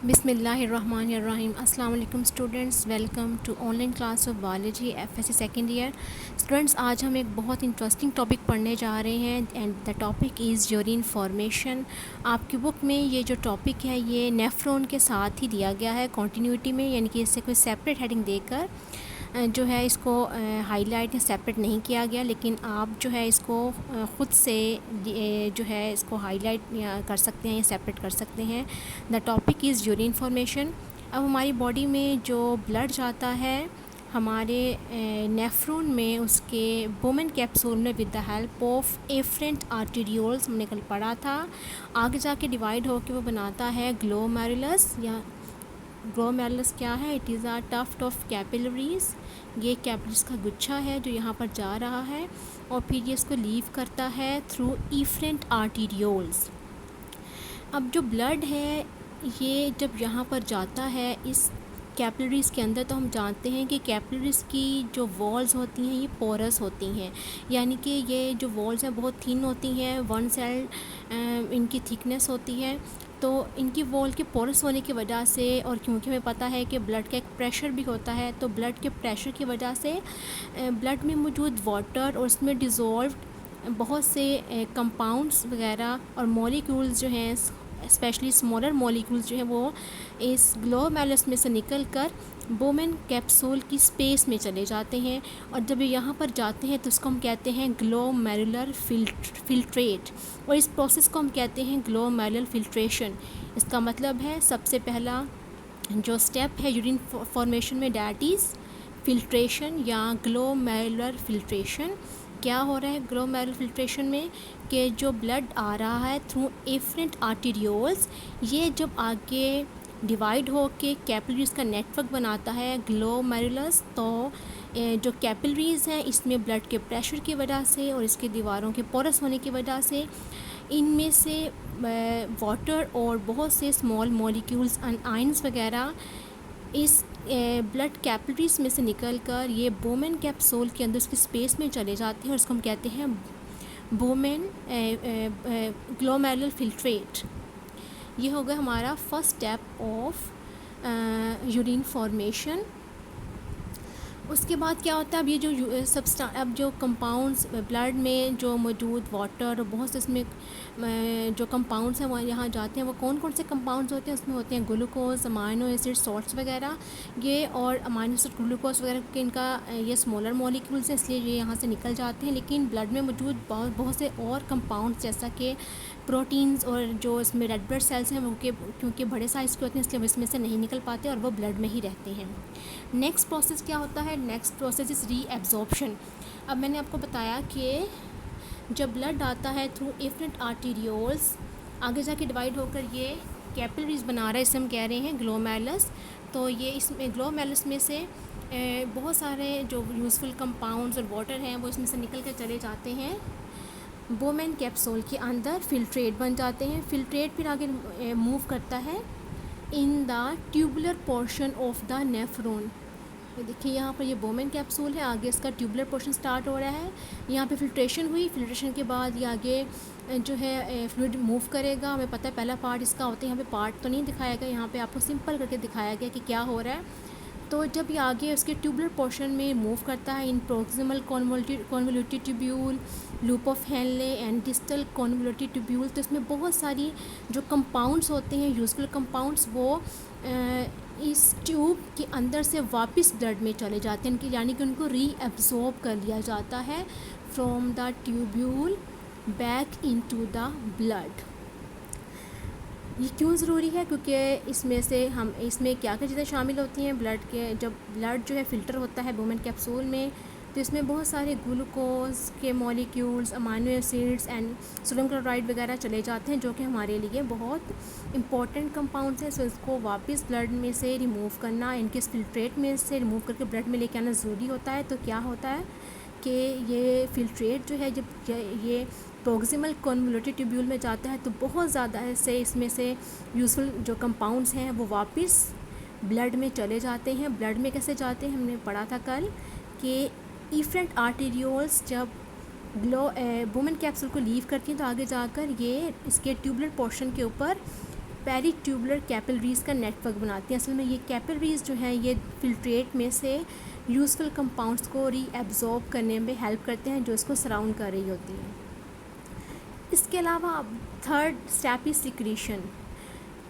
बिस्मिल्लाहिर्रहमानिर्रहीम। अस्सलाम वालेकुम students, welcome to online class of biology FSc second year. Students, आज हम एक बहुत इंटरेस्टिंग टॉपिक पढ़ने जा रहे हैं and the topic is urine formation. आपकी बुक में ये जो टॉपिक है ये नेफ्रॉन के साथ ही दिया गया है कॉन्टीन्यूटी में, यानी कि इससे कोई सेपरेट हेडिंग देकर जो है इसको हाईलाइट या सेपरेट नहीं किया गया, लेकिन आप जो है इसको ख़ुद से जो है इसको हाईलाइट कर सकते हैं या सेपरेट कर सकते हैं। The topic is urine formation. अब हमारी बॉडी में जो ब्लड जाता है हमारे नेफ्रॉन में, उसके बोमेन कैप्सूल में with the help of efferent arterioles, हमने कल पढ़ा था, आगे जाके डिवाइड होकर वो बनाता है ग्लोमेरुलस। या ग्लोमेरुलस क्या है? It is a tuft of capillaries. ये कैपिलरीज का गुच्छा है जो यहाँ पर जा रहा है और फिर ये इसको लीव करता है थ्रू इफरेंट आर्टेरियोल्स। अब जो ब्लड है ये जब यहाँ पर जाता है इस कैपिलरीज़ के अंदर, तो हम जानते हैं कि कैपिलरीज़ की जो वॉल्स होती हैं ये पोरस होती हैं, यानी कि ये जो वॉल्स हैं बहुत थिन होती हैं, वन सेल इनकी थिकनेस होती है। तो इनकी वॉल के पोरस होने की वजह से, और क्योंकि हमें पता है कि ब्लड का एक प्रेशर भी होता है, तो ब्लड के प्रेशर की वजह से ब्लड में मौजूद वाटर और उसमें डिज़ोल्व बहुत से कंपाउंड्स वगैरह और मॉलिक्यूल्स जो हैं, स्पेशली स्मॉलर मॉलिक्यूल्स जो हैं, वो इस ग्लोमेरुलस में से निकल कर बोमेन कैप्सूल की स्पेस में चले जाते हैं। और जब ये यहाँ पर जाते हैं तो इसको हम कहते हैं ग्लोमेरुलर फिल्ट्रेट, और इस प्रोसेस को हम कहते हैं ग्लोमेरुलर फिल्ट्रेशन। इसका मतलब है सबसे पहला जो स्टेप है यूरिन फॉर्मेशन में, डैट इज़ फिल्ट्रेशन या ग्लोमेरुलर फिल्ट्रेशन। क्या हो रहा है ग्लोमेरुलर फिल्ट्रेशन में कि जो ब्लड आ रहा है थ्रू एफरेंट आर्टेरियोल्स, ये जब आगे डिवाइड हो के कैपिलरीज़ का नेटवर्क बनाता है ग्लोमेरुलस, तो जो कैपिलरीज़ हैं इसमें ब्लड के प्रेशर की वजह से और इसके दीवारों के पोरस होने की वजह से इनमें से वाटर और बहुत से स्मॉल मॉलिक्यूल्स आयंस वगैरह इस ब्लड कैपिलरीज़ में से निकलकर ये बोमेन कैप्सूल के अंदर उसकी स्पेस में चले जाते हैं, और इसको हम कहते हैं बोमेन ग्लोमेरुलर फिल्ट्रेट। ये हो गया हमारा first step of urine formation. उसके बाद क्या होता है, अब ये जो अब जो कंपाउंड्स ब्लड में जो मौजूद वाटर और बहुत से इसमें जो कंपाउंड्स हैं वो यहाँ जाते हैं, वो कौन कौन से कंपाउंड्स होते हैं? उसमें होते हैं ग्लूकोज, अमाइनो एसिड, सॉल्ट्स वगैरह। ये और अमाइनो एसिड, ग्लूकोज वगैरह के इनका ये स्मॉलर मॉलिक्यूल्स हैं, इसलिए ये यहाँ से निकल जाते हैं। लेकिन ब्लड में मौजूद बहुत से और कंपाउंड्स जैसा कि प्रोटीन्स और जो इसमें रेड ब्लड सेल्स हैं वो क्योंकि बड़े साइज़ के होते हैं इसलिए वो इसमें से नहीं निकल पाते और वो ब्लड में ही रहते हैं। नेक्स्ट प्रोसेस क्या होता है? Next process is reabsorption. अब मैंने आपको बताया कि जब ब्लड आता है थ्रू एफरेंट आर्टेरियोल्स, आगे जाके डिवाइड होकर ये कैपिलरीज बना रहा है, इसे हम कह रहे हैं ग्लोमेरुलस। तो ये इसमें ग्लोमेरुलस में से बहुत सारे जो यूज़फुल कंपाउंड्स और वाटर हैं वो इसमें से निकल कर चले जाते हैं बोमेन कैप्सूल के अंदर, फिल्ट्रेट बन जाते हैं। फिल्ट्रेट फिर आगे मूव करता है in the tubular portion of the nephron. ये देखिए यहाँ पर ये बोमेन कैप्सूल है, आगे इसका ट्यूबुलर पोर्शन स्टार्ट हो रहा है। यहाँ पे फिल्ट्रेशन हुई, फिल्ट्रेशन के बाद ये आगे जो है फ्लूइड मूव करेगा। हमें पता है पहला पार्ट इसका होता है, यहाँ पे पार्ट तो नहीं दिखाया गया, यहाँ पे आपको सिंपल करके दिखाया गया कि क्या हो रहा है। तो जब ये आगे उसके ट्यूबुलर पोर्शन में मूव करता है in proximal convoluted tubule, loop of Henle and distal convoluted tubule, तो इसमें बहुत सारी जो कंपाउंड्स होते हैं यूजफुल कंपाउंड्स, वो इस ट्यूब के अंदर से वापस ब्लड में चले जाते हैं, यानी कि उनको रीअब्जॉर्ब कर लिया जाता है from the tubule back into the blood. ये क्यों ज़रूरी है? क्योंकि इसमें क्या क्या चीज़ें शामिल होती हैं ब्लड के, जब ब्लड जो है फ़िल्टर होता है बोमेन कैप्सूल में, तो इसमें बहुत सारे ग्लूकोज के molecules, amino acids and sodium chloride वगैरह चले जाते हैं, जो कि हमारे लिए बहुत इंपॉर्टेंट कंपाउंड्स हैं। सो इसको वापस ब्लड में से रिमूव करना, इनके फिल्ट्रेट में से रिमूव करके ब्लड में लेके आना ज़रूरी होता है। तो क्या होता है कि ये फिल्ट्रेट जो है जब ये प्रोक्सिमल कॉन्वोल्यूटेड ट्यूब्यूल में जाता है तो बहुत ज़्यादा ऐसे इसमें से यूज़फुल जो कंपाउंड्स हैं वो वापस ब्लड में चले जाते हैं। ब्लड में कैसे जाते हैं हमने पढ़ा था कल कि इफरेंट आर्टेरियोल्स जब बोमेन कैप्सूल को लीव करती हैं तो आगे जाकर ये इसके ट्यूबुलर पोर्शन के ऊपर पेरीट्यूबुलर कैपिलरीज़ का नेटवर्क बनाती हैं। असल में ये कैपिलरीज़ जो हैं ये फिल्ट्रेट में से यूज़फुल कंपाउंड्स को रीअब्जॉर्ब करने में हेल्प करते हैं जो इसको सराउंड कर रही होती हैं। इसके अलावा थर्ड स्टेप इज सिक्रीशन।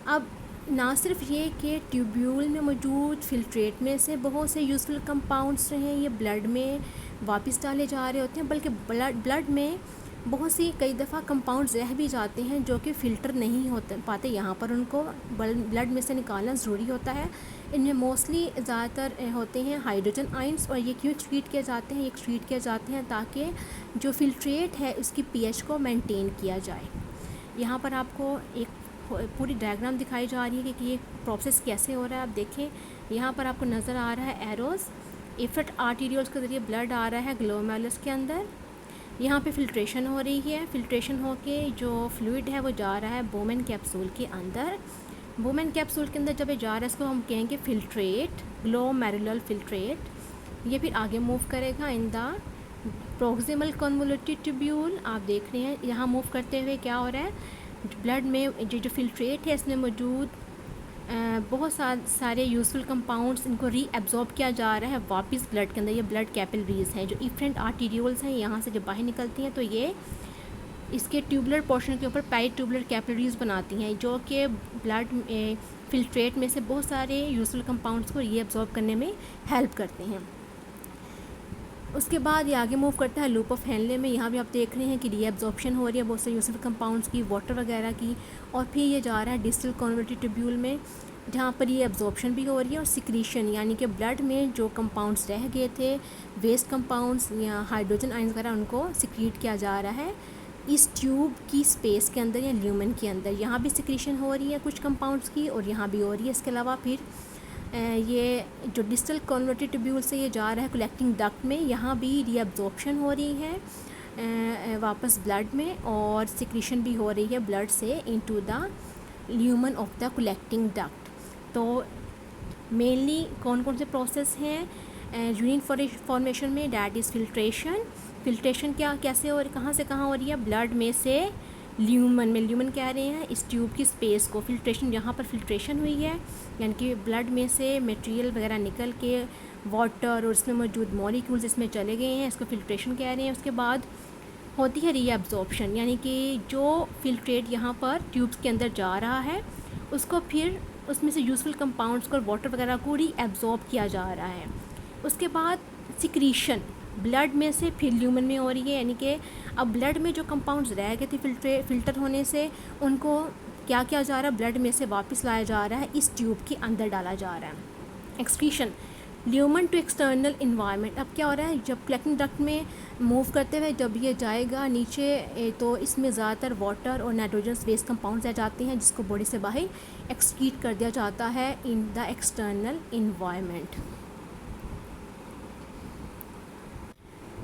अब ना सिर्फ ये कि ट्यूब्यूल में मौजूद फिल्ट्रेट में से बहुत से यूज़फुल कंपाउंड्स जो हैं ये ब्लड में वापस डाले जा रहे होते हैं, बल्कि ब्लड में बहुत सी कई दफ़ा कंपाउंड्स रह भी जाते हैं जो कि फ़िल्टर नहीं होते पाते, यहाँ पर उनको ब्लड में से निकालना ज़रूरी होता है। इनमें मोस्टली ज़्यादातर होते हैं हाइड्रोजन आयंस, और ये क्यों एक्सक्रीट किए जाते हैं? ये एक्सक्रीट किए जाते हैं ताकि जो फिल्ट्रेट है उसकी पीएच को मेंटेन किया जाए। यहाँ पर आपको एक पूरी डायग्राम दिखाई जा रही है कि ये प्रोसेस कैसे हो रहा है। आप देखें, यहाँ पर आपको नज़र आ रहा है एरोस, इफेक्ट आर्टीरियल्स के ज़रिए ब्लड आ रहा है ग्लोमेरुलस के अंदर। यहाँ पे फिल्ट्रेशन हो रही है, फिल्ट्रेशन होके जो फ्लूइड है वो जा रहा है बोमेन कैप्सूल के अंदर। बोमेन कैप्सूल के अंदर जब ये जा रहा है इसको हम कहेंगे फिल्ट्रेट, ग्लोमेरुलर फिल्ट्रेट। ये फिर आगे मूव करेगा in the proximal convoluted tubule. आप देख रहे हैं यहाँ मूव करते हुए क्या हो रहा है, ब्लड में जो फिल्ट्रेट है इसमें मौजूद बहुत सारे यूज़फुल कंपाउंड्स, इनको रीअब्जॉर्ब किया जा रहा है वापस ब्लड के अंदर। ये ब्लड कैपिलरीज़ हैं जो इफरेंट आर्टीरियोल्स हैं, यहाँ से जब बाहर निकलती हैं तो ये इसके ट्यूबुलर पोर्शन के ऊपर पेरीट्यूबुलर कैपिलरीज़ बनाती हैं जो कि ब्लड फिल्ट्रेट में से बहुत सारे यूज़फुल कंपाउंड्स को रीअब्जॉर्ब करने में हेल्प करते हैं। उसके बाद ये आगे मूव करता है लूप ऑफ हेनले में। यहाँ भी आप देख रहे हैं कि रीअब्जॉर्प्शन हो रही है बहुत से यूज़फुल कंपाउंड्स की, वाटर वगैरह की, और फिर ये जा रहा है डिस्टल कन्वर्टेड ट्यूब्यूल में जहाँ पर ये एब्जॉर्प्शन भी हो रही है और सिक्रीशन, यानी कि ब्लड में जो कंपाउंड्स रह गए थे, वेस्ट कंपाउंड्स या हाइड्रोजन आयंस वगैरह, उनको सिक्रीट किया जा रहा है इस ट्यूब की स्पेस के अंदर या ल्यूमेन के अंदर। यहाँ भी सिक्रीशन हो रही है कुछ कंपाउंड्स की और यहाँ भी हो रही है। इसके अलावा फिर ये जो डिस्टल कन्वर्टेड ट्यूब्यूल से ये जा रहा है कलेक्टिंग डक्ट में, यहाँ भी रीअब्जॉर्प्शन हो रही है वापस ब्लड में, और सिक्रीशन भी हो रही है ब्लड से into the lumen of the collecting duct. तो मेनली कौन कौन से प्रोसेस हैं यूरिन फॉर्मेशन में? That is filtration. फिल्ट्रेशन क्या कैसे और कहाँ से कहाँ हो रही है? ब्लड में से ल्यूमन में, ल्यूमन कह रहे हैं इस ट्यूब की स्पेस को। फिल्ट्रेशन, यहाँ पर फिल्ट्रेशन हुई है यानी कि ब्लड में से मटेरियल वगैरह निकल के वाटर और उसमें मौजूद मॉलिक्यूल्स इसमें चले गए हैं, इसको फिल्ट्रेशन कह रहे हैं। उसके बाद होती है रीअब्जॉर्प्शन, यानी कि जो फिल्ट्रेट यहाँ पर ट्यूब्स के अंदर जा रहा है उसको फिर उसमें से यूज़फुल कंपाउंड्स को, वाटर वगैरह को रीअब्जॉर्ब किया जा रहा है। उसके बाद सिक्रीशन ब्लड में से फिर ल्यूमन में हो रही है, यानी कि अब ब्लड में जो कंपाउंड्स रह गए थे फिल्टर होने से, उनको क्या किया जा रहा है? ब्लड में से वापस लाया जा रहा है, इस ट्यूब के अंदर डाला जा रहा है। Excretion lumen to external environment. अब क्या हो रहा है, जब कलेक्टिंग डक्ट में मूव करते हुए जब ये जाएगा नीचे तो इसमें ज़्यादातर वाटर और नाइट्रोजन बेस्ड कंपाउंड्स आ जाते हैं जिसको बॉडी से बाहर एक्सक्रीट कर दिया जाता है इन द एक्सटर्नल इन्वायरमेंट।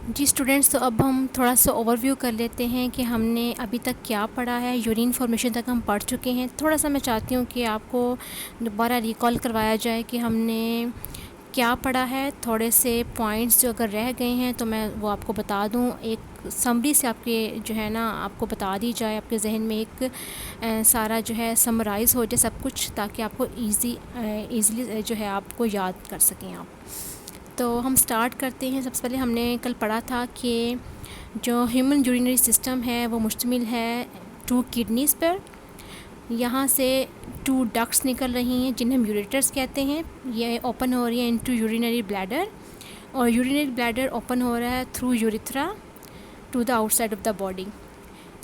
जी स्टूडेंट्स, तो अब हम थोड़ा सा ओवरव्यू कर लेते हैं कि हमने अभी तक क्या पढ़ा है। यूरिन फॉर्मेशन तक हम पढ़ चुके हैं। थोड़ा सा मैं चाहती हूँ कि आपको दोबारा रिकॉल करवाया जाए कि हमने क्या पढ़ा है। थोड़े से पॉइंट्स जो अगर रह गए हैं तो मैं वो आपको बता दूँ, एक समरी से आपके जो है ना आपको बता दी जाए, आपके जहन में एक सारा जो है समराइज़ हो जाए सब कुछ, ताकि आपको ईज़िली जो है आपको याद कर सकें आप। तो हम स्टार्ट करते हैं। सबसे पहले हमने कल पढ़ा था कि जो ह्यूमन यूरिनरी सिस्टम है वो मुश्तमिल है 2 किडनीज़ पर। यहाँ से 2 डक्ट्स निकल रही हैं जिन्हें हम यूरेटर्स कहते हैं। ये ओपन हो रही है इनटू यूरिनरी ब्लैडर, और यूरिनरी ब्लैडर ओपन हो रहा है through urethra to the outside of the body.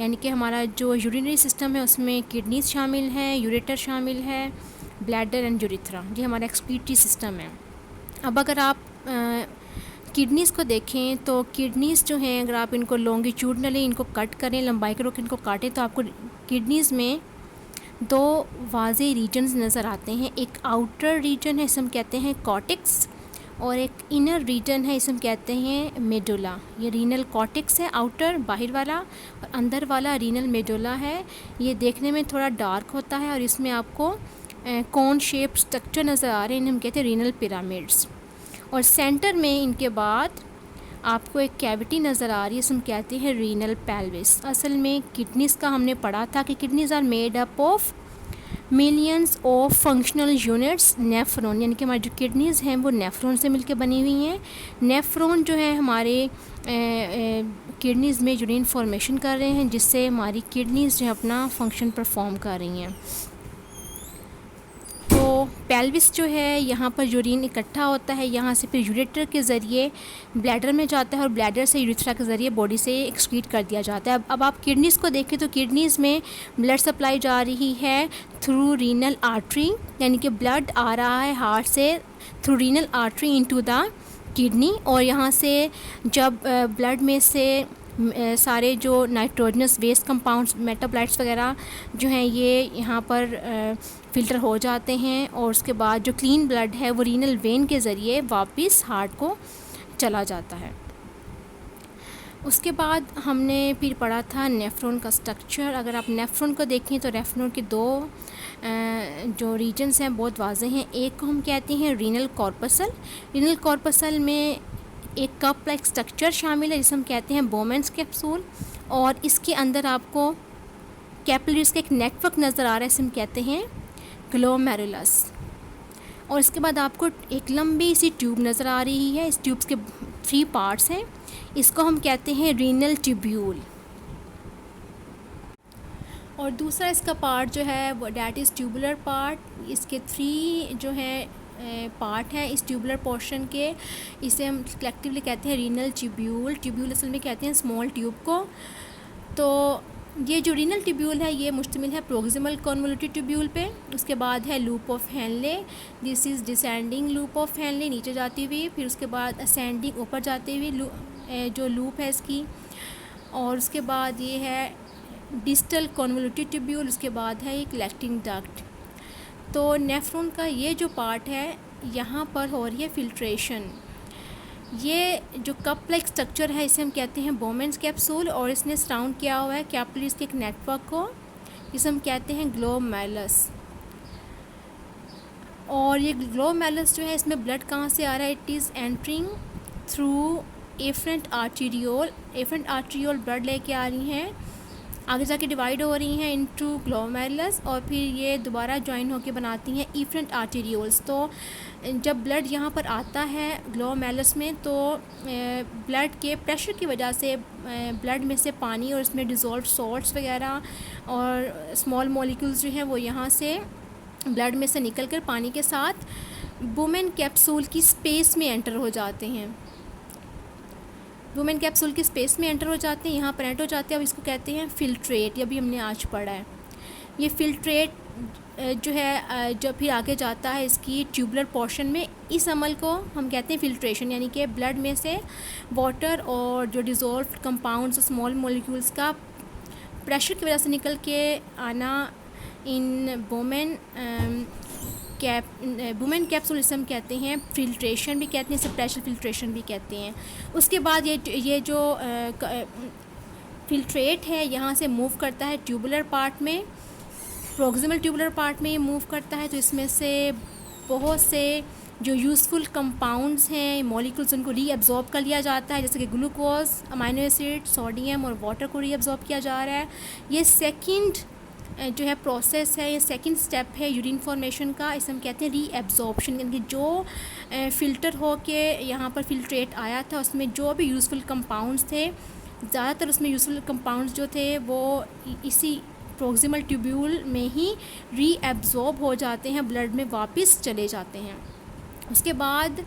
यानी कि हमारा जो यूरिनरी सिस्टम है उसमें किडनीज शामिल हैं, यूरेटर शामिल है, ब्लैडर एंड यूरिथ्रा, ये हमारा एक्सक्रीटरी सिस्टम है। अब अगर आप किडनीज़ को देखें तो किडनीज़ जो हैं अगर आप इनको लॉन्गिट्यूडनली इनको कट करें, लंबाई के रोक इनको काटें, तो आपको किडनीज़ में 2 वाज़े रीजन्स नज़र आते हैं। एक आउटर रीजन है, इसे हम कहते हैं कॉर्टेक्स, और एक इनर रीजन है, इसे हम कहते हैं मेडुला। ये रीनल कॉर्टेक्स है आउटर बाहर वाला, और अंदर वाला रीनल मेडुला है। ये देखने में थोड़ा डार्क होता है और इसमें आपको कॉन शेप स्ट्रक्चर नज़र आ रहे हैं, इन्हें हम कहते हैं रीनल पिरामिड्स। और सेंटर में इनके बाद आपको एक कैविटी नज़र आ रही है, इसमें कहते हैं रीनल पेल्विस। असल में किडनीज़ का हमने पढ़ा था कि kidneys are made up of millions of functional units nephron, यानी कि हमारी जो किडनीज़ हैं वो नेफ्रॉन से मिलकर बनी हुई हैं। नेफ्रॉन जो है हमारे किडनीज़ में यूरिन फॉर्मेशन कर रहे हैं, जिससे हमारी किडनीज़ जो है अपना फंक्शन परफॉर्म कर रही हैं। तो पेल्विस जो है यहाँ पर यूरिन इकट्ठा होता है, यहाँ से फिर यूरेटर के ज़रिए ब्लैडर में जाता है और ब्लैडर से यूरेथ्रा के ज़रिए बॉडी से एक्सक्रीट कर दिया जाता है। अब आप किडनीज़ को देखें तो किडनीज़ में ब्लड सप्लाई जा रही है थ्रू रीनल आर्टरी, यानी कि ब्लड आ रहा है हार्ट से through renal artery into the kidney, और यहाँ से जब ब्लड में से सारे जो नाइट्रोजनस वेस्ट कंपाउंड्स मेटाबोलाइट्स वगैरह जो हैं ये यहाँ पर फ़िल्टर हो जाते हैं, और उसके बाद जो क्लीन ब्लड है वो रीनल वेन के ज़रिए वापस हार्ट को चला जाता है। उसके बाद हमने फिर पढ़ा था नेफ्रॉन का स्ट्रक्चर। अगर आप नेफ्रॉन को देखें तो नेफ्रॉन के दो जो रीजन्स हैं बहुत वाज़े हैं। एक को हम कहते हैं रीनल कॉर्पसल। रीनल कॉर्पसल में एक कप लाइक स्ट्रक्चर शामिल है जिसे हम कहते हैं बोमेंस कैप्सूल, और इसके अंदर आपको कैपिलरीज का एक नेटवर्क नज़र आ रहा है, इसे हम कहते हैं ग्लोमेरुलस। और इसके बाद आपको एक लंबी सी ट्यूब नज़र आ रही है, इस ट्यूब्स के 3 पार्ट्स हैं, इसको हम कहते हैं रीनल ट्यूब्यूल। और दूसरा इसका पार्ट जो है वो डैट इज़ ट्यूबुलर पार्ट। इसके 3 जो है पार्ट है इस ट्यूबुलर पोर्शन के, इसे हम कलेक्टिवली कहते हैं रीनल ट्यूब्यूल। ट्यूब्यूल असल में कहते हैं स्मॉल ट्यूब को। तो ये जो रीनल ट्यूब्यूल है ये मुश्तमिल है प्रोक्सिमल कॉन्वोल्यूटेड ट्यूब्यूल पे। उसके बाद है loop of Henley, this is descending loop of Henley नीचे जाती हुई, फिर उसके बाद असेंडिंग ऊपर जाती हुई जो लूप है इसकी, और उसके बाद ये है डिस्टल कॉन्वोल्यूटेड ट्यूब्यूल, उसके बाद है ये कलेक्टिंग डक्ट। तो नेफ्रॉन का ये जो पार्ट है यहाँ पर हो रही है फिल्ट्रेशन। ये जो कप लाइक स्ट्रक्चर है इसे हम कहते हैं बोमेंस कैप्सूल, और इसने सराउंड किया हुआ है कैपिलरीज के एक नेटवर्क को, जिसे हम कहते हैं ग्लोमेरुलस। और ये ग्लोमेरुलस जो है इसमें ब्लड कहाँ से आ रहा है, it is entering through efferent arteriole. Efferent arteriole blood लेके आ रही हैं, आगे जाके डिवाइड हो रही हैं इनटू ग्लोमेरुलस, और फिर ये दोबारा ज्वाइन होके बनाती हैं इफरेंट आर्टीरियोल्स। तो जब ब्लड यहाँ पर आता है ग्लोमेरुलस में तो ब्लड के प्रेशर की वजह से ब्लड में से पानी और इसमें डिज़ोल्व सॉल्ट्स वगैरह और स्मॉल मॉलिक्यूल्स जो हैं वो यहाँ से ब्लड में से निकल कर पानी के साथ वुमेन कैप्सूल की स्पेस में एंटर हो जाते हैं। वुमेन कैप्सूल की स्पेस में एंटर हो जाते हैं, यहाँ पर एंटर हो जाते हैं। अब इसको कहते हैं फिल्ट्रेट, ये भी हमने आज पढ़ा है। ये फिल्ट्रेट जो है जब फिर आगे जाता है इसकी ट्यूबुलर पोर्शन में, इस अमल को हम कहते हैं फिल्ट्रेशन, यानी कि ब्लड में से वाटर और जो डिज़ोल्व कंपाउंड्स स्मॉल मॉलिक्यूल्स का प्रेशर की वजह से निकल के आना इन वुमेन कैप्सूल, इसे हम कहते हैं फिल्ट्रेशन भी कहते हैं, इसे प्रेशर फिल्ट्रेशन भी कहते हैं। उसके बाद ये जो फिल्ट्रेट है यहाँ से मूव करता है ट्यूबुलर पार्ट में, प्रोक्सिमल ट्यूबुलर पार्ट में ये मूव करता है। तो इसमें से बहुत से जो यूज़फुल कंपाउंड्स हैं मॉलिक्यूल्स उनको रीअब्जॉर्ब कर लिया जाता है, जैसे कि ग्लूकोज, अमाइनो एसिड, सोडियम और वाटर को रीअब्जॉर्ब किया जा रहा है। ये सेकंड जो है प्रोसेस है, ये सेकंड स्टेप है यूरिन फॉर्मेशन का, इसे हम कहते हैं रीएब्जॉर्प्शन। यानी कि जो फ़िल्टर हो के यहाँ पर फिल्ट्रेट आया था उसमें जो भी यूज़फुल कंपाउंड्स थे, ज़्यादातर उसमें यूज़फुल कंपाउंड्स जो थे वो इसी प्रोक्सिमल ट्यूब्यूल में ही रीएब्जॉर्ब हो जाते हैं, ब्लड में वापस चले जाते हैं। उसके बाद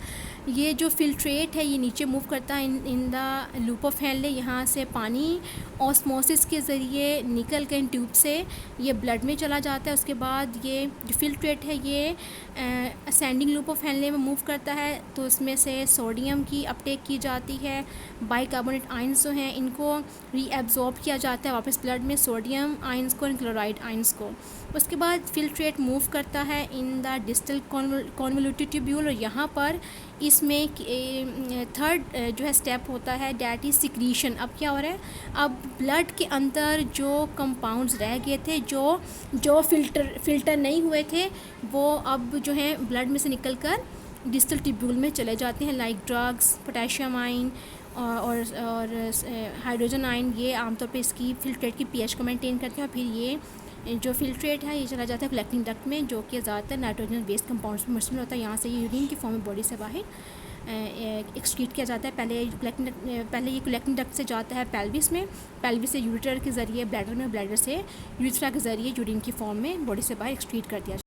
ये जो फिल्ट्रेट है ये नीचे मूव करता है in the loop of Henley, यहाँ से पानी ऑस्मोसिस के ज़रिए निकल कर इन ट्यूब से ये ब्लड में चला जाता है। उसके बाद ये जो फिल्ट्रेट है ये असेंडिंग लूप ऑफ हेनले में मूव करता है, तो इसमें से सोडियम की अपटेक की जाती है, बाइकार्बोनेट आयंस जो हैं इनको रीएब्जॉर्ब किया जाता है वापस ब्लड में, सोडियम आयंस को और क्लोराइड आयंस को। उसके बाद फिल्ट्रेट मूव करता है in the distal convoluted tubule, और यहाँ पर इसमें थर्ड जो है स्टेप होता है डैट इज़ सिक्रीशन। अब क्या हो रहा है, अब ब्लड के अंदर जो कंपाउंड्स रह गए थे जो फिल्टर नहीं हुए थे वो अब जो है ब्लड में से निकलकर डिस्टल ट्यूब्यूल में चले जाते हैं, लाइक ड्रग्स, पोटेशियम आयन और हाइड्रोजन आयन। ये आमतौर पे इसकी फिल्ट्रेट की पीएच को मेंटेन करते हैं और फिर ये जो फिल्ट्रेट है ये चला जाता है कलेक्टिंग डक्ट में, जो कि ज़्यादातर नाइट्रोजन बेस्ड कंपाउंड्स में मुश्तमिल होता है। यहाँ से ये यूरिन की फॉर्म में बॉडी से बाहर एक्सक्रीट किया जाता है। पहले ये कलेक्टिंग डक्ट से जाता है पेल्विस में, पेल्विस से यूरेटर के ज़रिए ब्लैडर में, ब्लैडर से यूरेथ्रा के ज़रिए यूरिन की फॉर्म में बॉडी से बाहर एक्सक्रीट कर दिया जाता है।